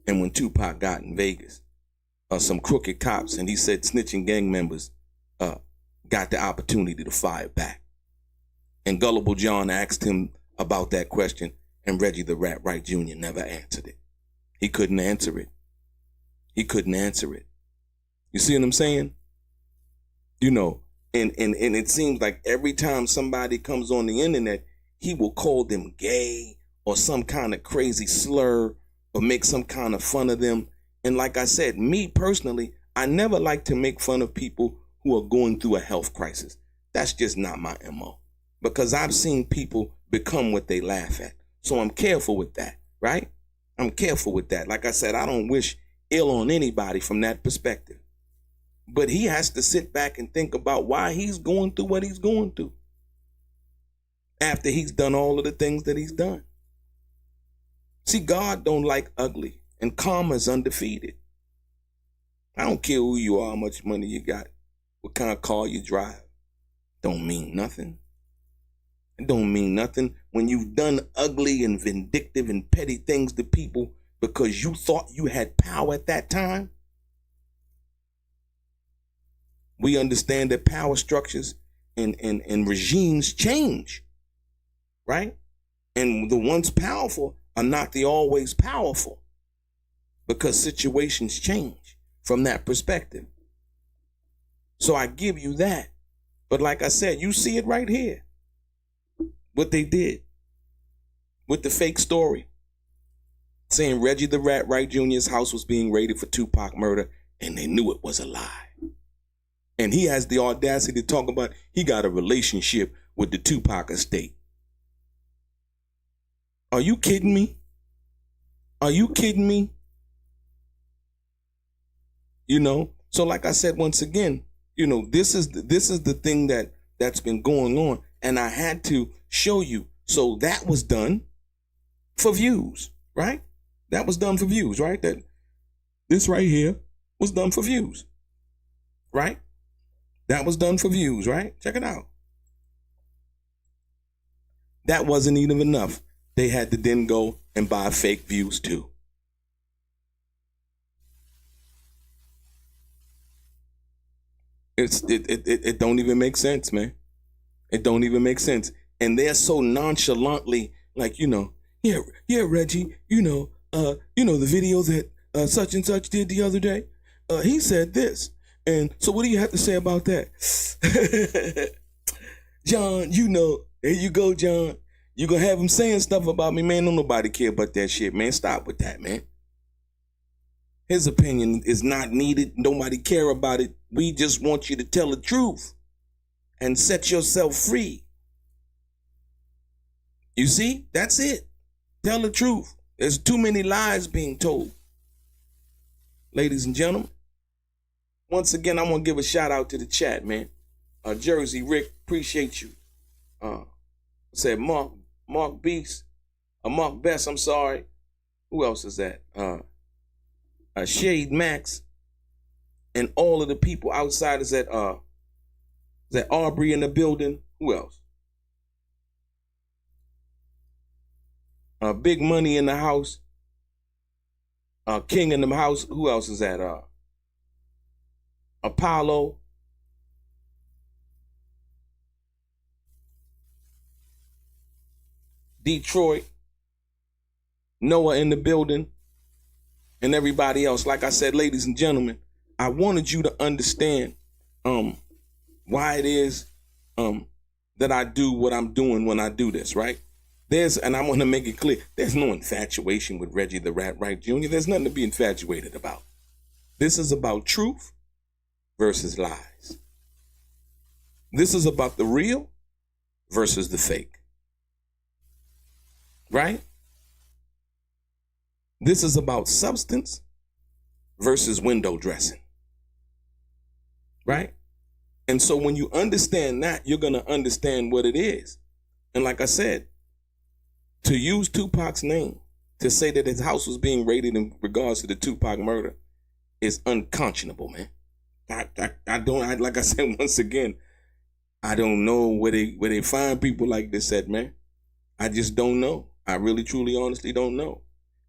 And when Tupac got in Vegas, some crooked cops, and he said snitching gang members got the opportunity to fire back. And Gullible John asked him about that question, and Reggie the Wright Jr. never answered it. He couldn't answer it. He couldn't answer it. You see what I'm saying? And it seems like every time somebody comes on the internet, he will call them gay or some kind of crazy slur or make some kind of fun of them. And like I said, me personally, I never like to make fun of people who are going through a health crisis. That's just not my MO. Because I've seen people become what they laugh at. So I'm careful with that, right? I'm careful with that. Like I said, I don't wish ill on anybody from that perspective. But he has to sit back and think about why he's going through what he's going through. After he's done all of the things that he's done. See, God don't like ugly, and karma's undefeated. I don't care who you are, how much money you got, what kind of car you drive. Don't mean nothing. It don't mean nothing when you've done ugly and vindictive and petty things to people because you thought you had power at that time. We understand that power structures and regimes change. Right? And the ones powerful are not the always powerful because situations change from that perspective. So I give you that. But like I said, you see it right here. What they did with the fake story. Saying Reggie the Wright Jr.'s house was being raided for Tupac murder and they knew it was a lie. And he has the audacity to talk about he got a relationship with the Tupac estate. Are you kidding me? Are you kidding me? So like I said, once again, this is the thing that's been going on. And I had to show you. So that was done for views, right? That was done for views, right? That this right here was done for views, right? That was done for views, right? Check it out. That wasn't even enough. They had to then go and buy fake views too. It don't even make sense, man. It don't even make sense. And they're so nonchalantly like, yeah, Reggie, the video that such and such did the other day. He said this. And so what do you have to say about that? John, you know, there you go, John. You gonna have him saying stuff about me, man. Don't nobody care about that shit, man. Stop with that, man. His opinion is not needed. Nobody care about it. We just want you to tell the truth and set yourself free. You see? That's it. Tell the truth. There's too many lies being told. Ladies and gentlemen, once again, I want to give a shout out to the chat, man. Jersey Rick, appreciate you. Said Mark Beast, Mark Best, I'm sorry. Who else is that? Shade Max, and all of the people outside. Is that Aubrey in the building? Who else? Big Money in the house. King in the house. Who else is that? Apollo. Detroit. Noah in the building. And everybody else. Like I said, ladies and gentlemen, I wanted you to understand why it is that I do what I'm doing when I do this, right? And I want to make it clear, there's no infatuation with Reggie the Wright Jr. There's nothing to be infatuated about. This is about truth versus lies. This is about the real versus the fake. Right? This is about substance versus window dressing. Right? And so when you understand that, you're going to understand what it is. And like I said, to use Tupac's name to say that his house was being raided in regards to the Tupac murder is unconscionable, man. I don't, like I said once again, I don't know where they find people like this at, man. I just don't know. I really, truly, honestly don't know.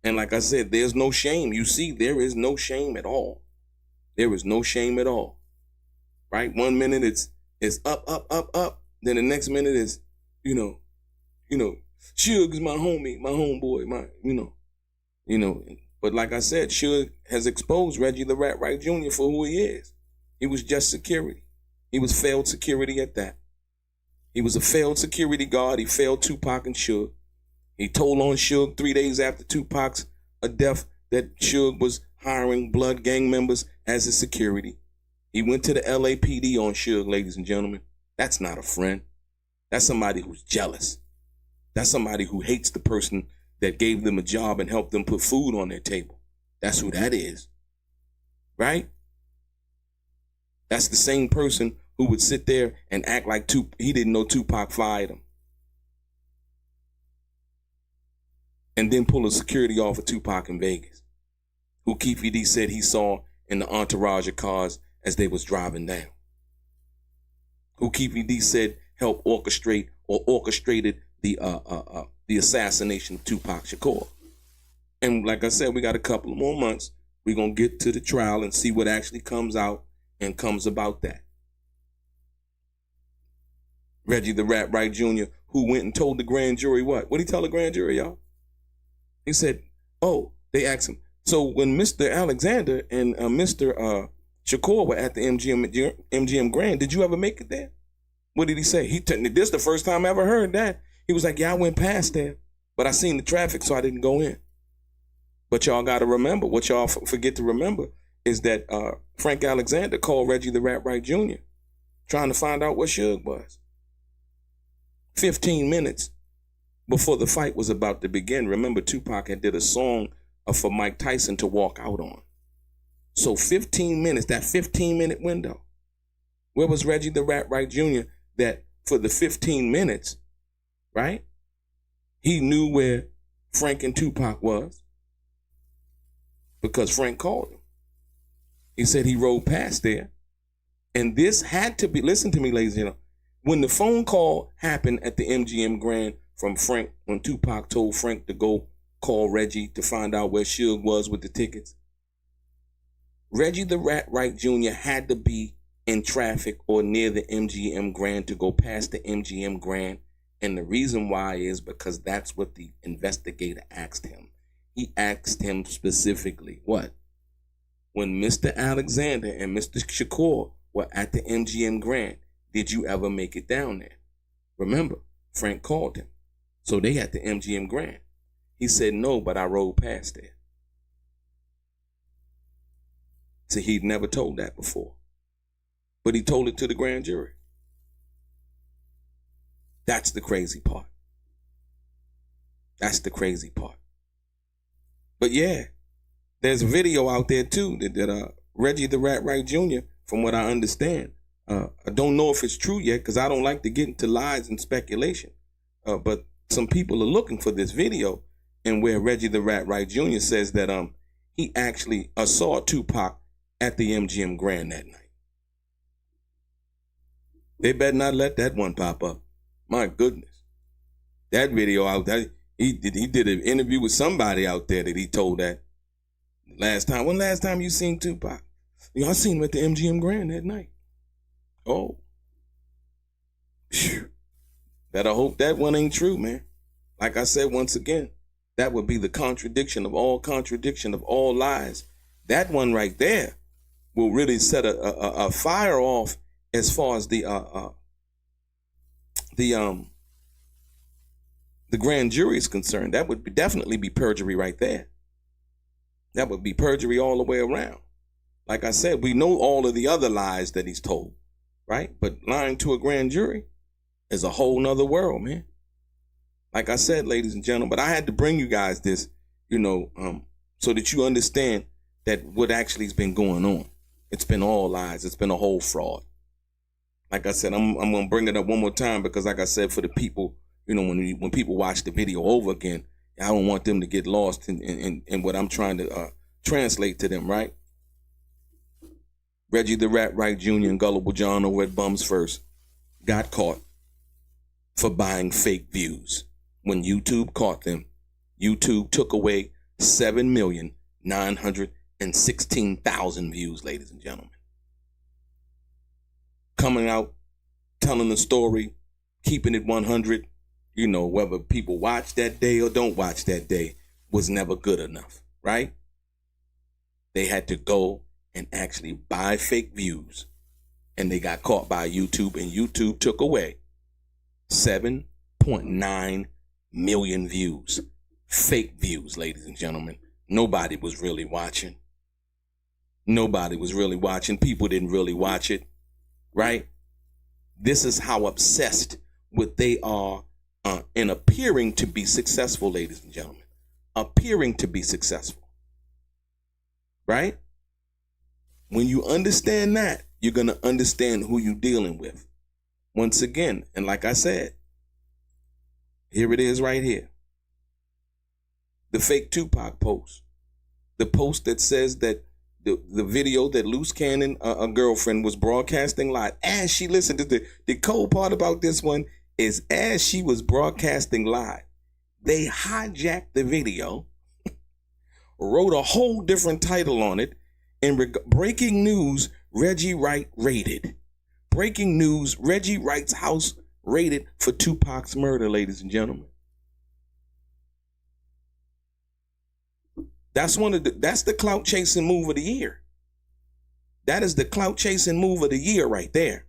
And like I said, there's no shame. You see, there is no shame at all. There is no shame at all. Right? 1 minute it's up, up, up, up. Then the next minute is, you know, Suge is my homie, my homeboy, you know. But like I said, Suge has exposed Reggie the Wright Jr. for who he is. He was just security. He was failed security at that. He was a failed security guard. He failed Tupac and Suge. He told on Suge 3 days after Tupac's death that Suge was hiring blood gang members as his security. He went to the LAPD on Suge, ladies and gentlemen. That's not a friend. That's somebody who's jealous. That's somebody who hates the person that gave them a job and helped them put food on their table. That's who that is. Right? That's the same person who would sit there and act like he didn't know Tupac fired him. And then pull a security off of Tupac in Vegas, who Keefe D said he saw in the entourage of cars as they was driving down. Who Keefe D said helped orchestrate or orchestrated the assassination of Tupac Shakur. And like I said, we got a couple of more months. We're going to get to the trial and see what actually comes out and comes about that. Reggie the Wright Jr., who went and told the grand jury what? What did he tell the grand jury, y'all? He said, they asked him. So when Mr. Alexander and Mr. Shakur were at the MGM Grand, did you ever make it there? What did he say? This is the first time I ever heard that. He was like, yeah, I went past there, but I seen the traffic, so I didn't go in. But y'all got to remember, what y'all forget to remember is that Frank Alexander called Reggie the Wright Jr. trying to find out what Suge was. 15 minutes before the fight was about to begin. Remember, Tupac had did a song for Mike Tyson to walk out on. So 15 minutes, that 15-minute window, where was Reggie the Wright Jr. that for the 15 minutes, right, he knew where Frank and Tupac was because Frank called him. He said he rode past there. And this had to be, listen to me, ladies and gentlemen, when the phone call happened at the MGM Grand from Frank, when Tupac told Frank to go call Reggie to find out where Suge was with the tickets, Reggie the Wright Jr. had to be in traffic or near the MGM Grand to go past the MGM Grand. And the reason why is because that's what the investigator asked him. He asked him specifically, what? when Mr. Alexander and Mr. Shakur were at the MGM Grand, did you ever make it down there? Remember, Frank called him. So they at the MGM Grand. He said, no, but I rode past there. So he'd never told that before. But he told it to the grand jury. That's the crazy part. That's the crazy part. But yeah, there's a video out there too that Reggie the Wright Jr., from what I understand, I don't know if it's true yet because I don't like to get into lies and speculation. But some people are looking for this video, and where Reggie the Wright Jr. says that he actually saw Tupac at the MGM Grand that night. They better not let that one pop up. My goodness. That video out there, he did an interview with somebody out there that he told that. When last time you seen Tupac? I seen him at the MGM Grand that night. Oh. Phew. Better hope that one ain't true, man. Like I said, once again, that would be the contradiction of all lies. That one right there will really set a fire off as far as the grand jury is concerned. That would definitely be perjury right there. That would be perjury all the way around. Like I said, we know all of the other lies that he's told, right? But lying to a grand jury is a whole nother world, man. Like I said, ladies and gentlemen, but I had to bring you guys this, so that you understand that what actually has been going on. It's been all lies. It's been a whole fraud. Like I said, I'm going to bring it up one more time because, like I said, for the people, when people watch the video over again, I don't want them to get lost in what I'm trying to translate to them, right? Reggie the Wright Jr. and Gullible John over at Bomb1st's got caught for buying fake views. When YouTube caught them, YouTube took away 7,916,000 views, ladies and gentlemen. Coming out, telling the story, keeping it 100, whether people watch that day or don't watch that day, was never good enough, right? They had to go and actually buy fake views, and they got caught by YouTube, and YouTube took away 7.9 million views. Fake views, ladies and gentlemen. Nobody was really watching. Nobody was really watching. People didn't really watch it, right? This is how obsessed with they are in appearing to be successful, ladies and gentlemen. Appearing to be successful, right? When you understand that, you're going to understand who you're dealing with. Once again, and like I said, here it is right here. The fake Tupac post. The post that says that the video that Loose Cannon, a girlfriend, was broadcasting live. As she listened to the cold part about this one is as she was broadcasting live, they hijacked the video, wrote a whole different title on it, and breaking news, Reggie Wright raided. Breaking news, Reggie Wright's house raided for Tupac's murder, ladies and gentlemen. That's the clout chasing move of the year. That is the clout chasing move of the year right there.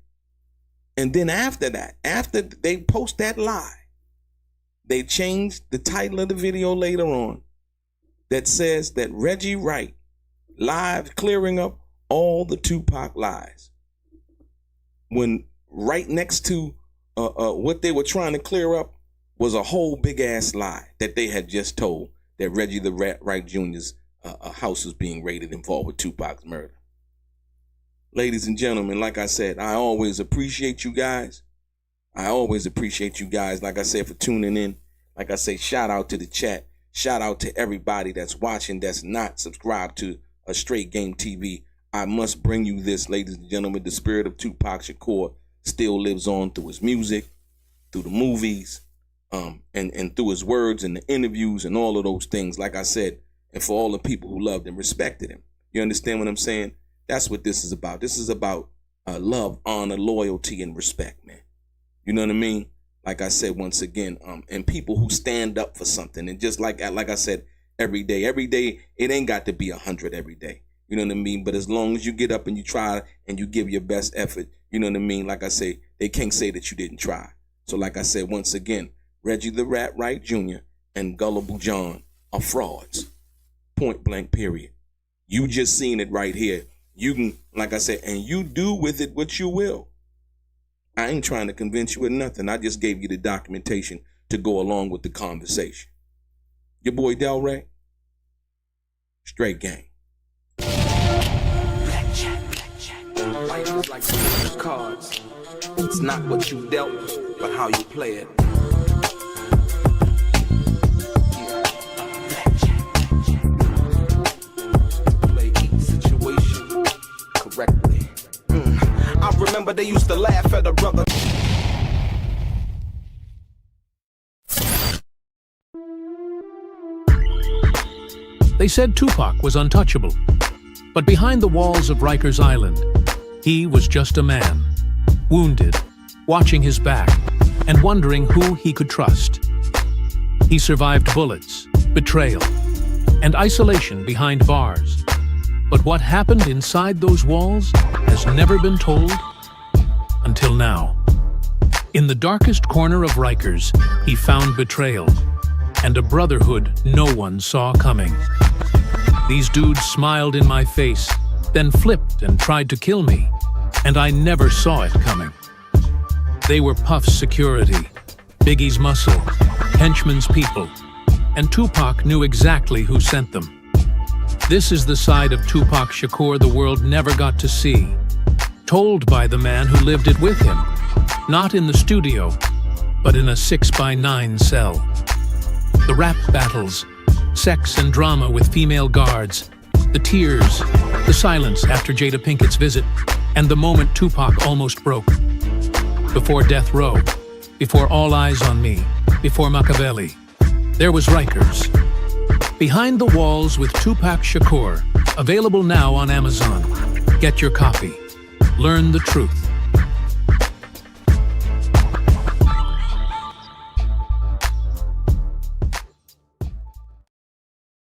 And then after that, after they post that lie, they changed the title of the video later on that says that Reggie Wright live clearing up all the Tupac lies. When right next to what they were trying to clear up was a whole big ass lie that they had just told, that Reggie the Wright Jr.'s house was being raided involved with Tupac's murder. Ladies and gentlemen, like I said, I always appreciate you guys. I always appreciate you guys, like I said, for tuning in. Like I say, shout out to the chat. Shout out to everybody that's watching that's not subscribed to a Straight Game TV. I must bring you this, ladies and gentlemen. The spirit of Tupac Shakur still lives on through his music, through the movies, and through his words and the interviews and all of those things, like I said, and for all the people who loved and respected him. You understand what I'm saying? That's what this is about. This is about love, honor, loyalty, and respect, man. You know what I mean? Like I said, once again, and people who stand up for something. And just like I said, every day, it ain't got to be 100 every day. You know what I mean? But as long as you get up and you try and you give your best effort, you know what I mean? Like I say, they can't say that you didn't try. So like I said, once again, Reggie the Rat Wright Jr. and Gullible John are frauds. Point blank, period. You just seen it right here. You can, like I said, and you do with it what you will. I ain't trying to convince you of nothing. I just gave you the documentation to go along with the conversation. Your boy DELRAY, straight gang. Life is like playing cards. It's not what you dealt, but how you play it. Play each situation correctly. I remember they used to laugh at a brother. They said Tupac was untouchable, but behind the walls of Rikers Island, he was just a man, wounded, watching his back, and wondering who he could trust. He survived bullets, betrayal, and isolation behind bars. But what happened inside those walls has never been told until now. In the darkest corner of Rikers, he found betrayal and a brotherhood no one saw coming. These dudes smiled in my face, then flipped and tried to kill me, and I never saw it coming. They were Puff's security, Biggie's muscle, Henchman's people, and Tupac knew exactly who sent them. This is the side of Tupac Shakur the world never got to see, told by the man who lived it with him, not in the studio, but in a 6x9 cell. The rap battles, sex and drama with female guards, the tears, the silence after Jada Pinkett's visit, and the moment Tupac almost broke. Before Death Row, before All Eyes on Me, before Machiavelli, there was Rikers. Behind the Walls with Tupac Shakur, available now on Amazon. Get your copy. Learn the truth.